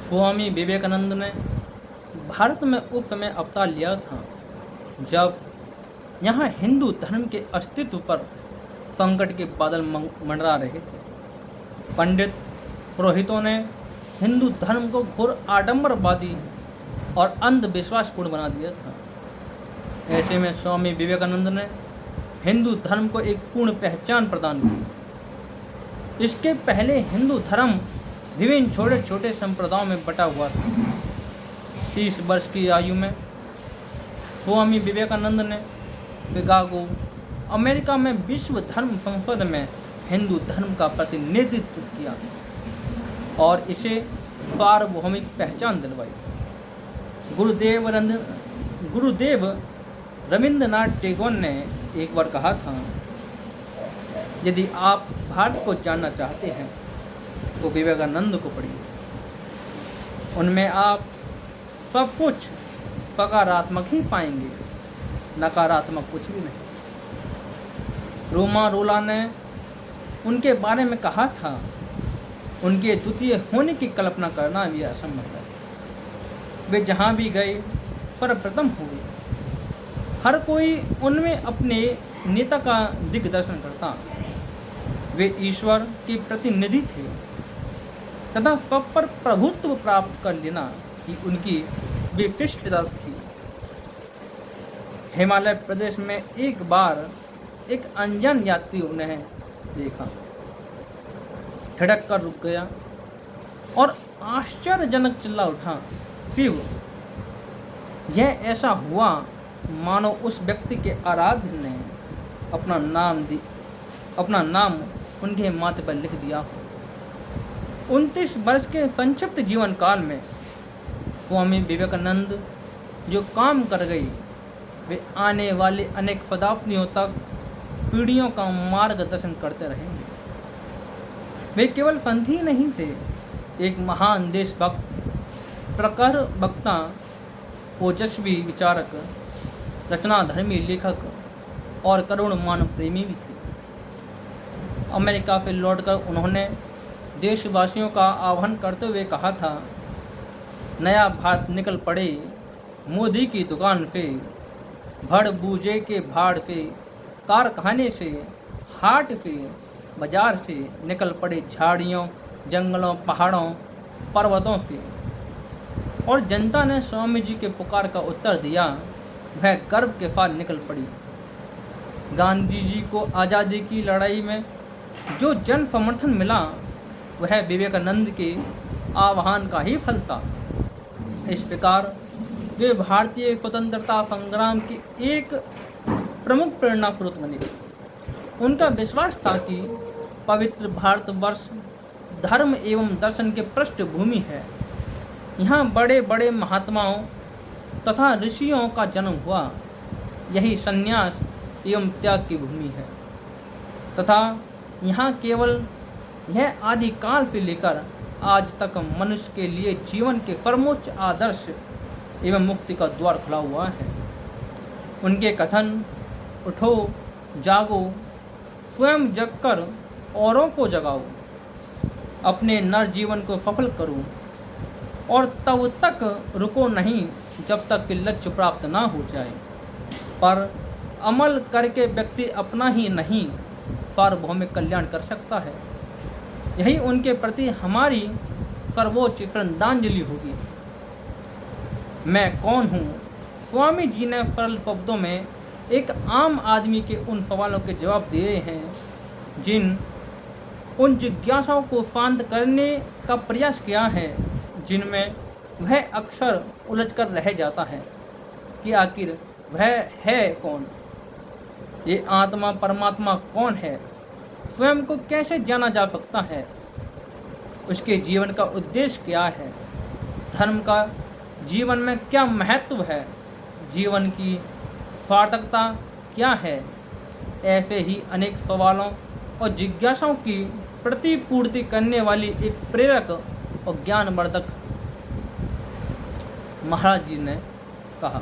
स्वामी विवेकानंद ने भारत में उस समय अवतार लिया था जब यहाँ हिंदू धर्म के अस्तित्व पर संकट के बादल मंडरा रहे थे। पंडित पुरोहितों ने हिंदू धर्म को घोर आडंबरवादी और अंधविश्वासपूर्ण बना दिया था। ऐसे में स्वामी विवेकानंद ने हिंदू धर्म को एक पूर्ण पहचान प्रदान की। इसके पहले हिंदू धर्म विभिन्न छोटे छोटे संप्रदायों में बटा हुआ था। 30 वर्ष की आयु में स्वामी विवेकानंद ने शिकागो, अमेरिका में विश्व धर्म संसद में हिंदू धर्म का प्रतिनिधित्व किया और इसे सार्वभौमिक पहचान दिलवाई। गुरुदेव रविंद्रनाथ टैगोर ने एक बार कहा था, यदि आप भारत को जानना चाहते हैं तो विवेकानंद को पढ़िए। उनमें आप सब कुछ सकारात्मक ही पाएंगे, नकारात्मक कुछ भी नहीं। रोमा रोला ने उनके बारे में कहा था, उनके द्वितीय होने की कल्पना करना भी असंभव है। वे जहाँ भी गए सर्वप्रथम हुए। हर कोई उनमें अपने नेता का दिग्दर्शन करता। वे ईश्वर के प्रतिनिधि थे तथा सब पर प्रभुत्व प्राप्त कर लेना ही उनकी विशिष्टता थी। हिमालय प्रदेश में एक बार एक अनजान यात्री उन्हें देखा, ठिठक कर रुक गया और आश्चर्यजनक चिल्ला उठा, शिव! यह ऐसा हुआ मानो उस व्यक्ति के आराध्य ने अपना नाम उनके माथे पर लिख दिया हो। 29 वर्ष के संक्षिप्त जीवन काल में स्वामी विवेकानंद जो काम कर गए, वे आने वाले अनेक शताब्दियों तक पीढ़ियों का मार्गदर्शन करते रहेंगे। वे केवल संत ही नहीं थे, एक महान देशभक्त, प्रखर वक्ता, ओजस्वी विचारक, रचनाधर्मी लेखक और करुण मानव प्रेमी भी थे। अमेरिका से लौटकर उन्होंने देशवासियों का आह्वान करते हुए कहा था, नया भारत निकल पड़े मोदी की दुकान से, भड़ बूझे के भाड़ से, कारखाने से, हाट से, बाजार से निकल पड़े झाड़ियों, जंगलों, पहाड़ों, पर्वतों से। और जनता ने स्वामी जी के पुकार का उत्तर दिया, वह गर्व के साथ निकल पड़ी। गांधी जी को आज़ादी की लड़ाई में जो जन समर्थन मिला, वह विवेकानंद के आह्वान का ही फल था। इस प्रकार वे भारतीय स्वतंत्रता संग्राम की एक प्रमुख प्रेरणा स्रोत बने। उनका विश्वास था कि पवित्र भारतवर्ष धर्म एवं दर्शन के पृष्ठभूमि है। यहाँ बड़े बड़े महात्माओं तथा ऋषियों का जन्म हुआ। यही संन्यास एवं त्याग की भूमि है तथा यहाँ केवल यह आदिकाल से लेकर आज तक मनुष्य के लिए जीवन के सर्वोच्च आदर्श एवं मुक्ति का द्वार खुला हुआ है। उनके कथन, उठो, जागो, स्वयं जगकर औरों को जगाओ, अपने नर जीवन को सफल करो और तब तक रुको नहीं जब तक कि लक्ष्य प्राप्त ना हो जाए। पर अमल करके व्यक्ति अपना ही नहीं सार्वभौमिक कल्याण कर सकता है। यही उनके प्रति हमारी सर्वोच्च श्रद्धांजलि होगी। मैं कौन हूँ? स्वामी जी ने सरल शब्दों में एक आम आदमी के उन सवालों के जवाब दिए हैं उन जिज्ञासाओं को शांत करने का प्रयास किया है, जिनमें वह अक्सर उलझकर रह जाता है कि आखिर वह है कौन। ये आत्मा परमात्मा कौन है? स्वयं को कैसे जाना जा सकता है? उसके जीवन का उद्देश्य क्या है? धर्म का जीवन में क्या महत्व है? जीवन की सार्थकता क्या है? ऐसे ही अनेक सवालों और जिज्ञासाओं की प्रतिपूर्ति करने वाली एक प्रेरक और ज्ञानवर्धक महाराज जी ने कहा।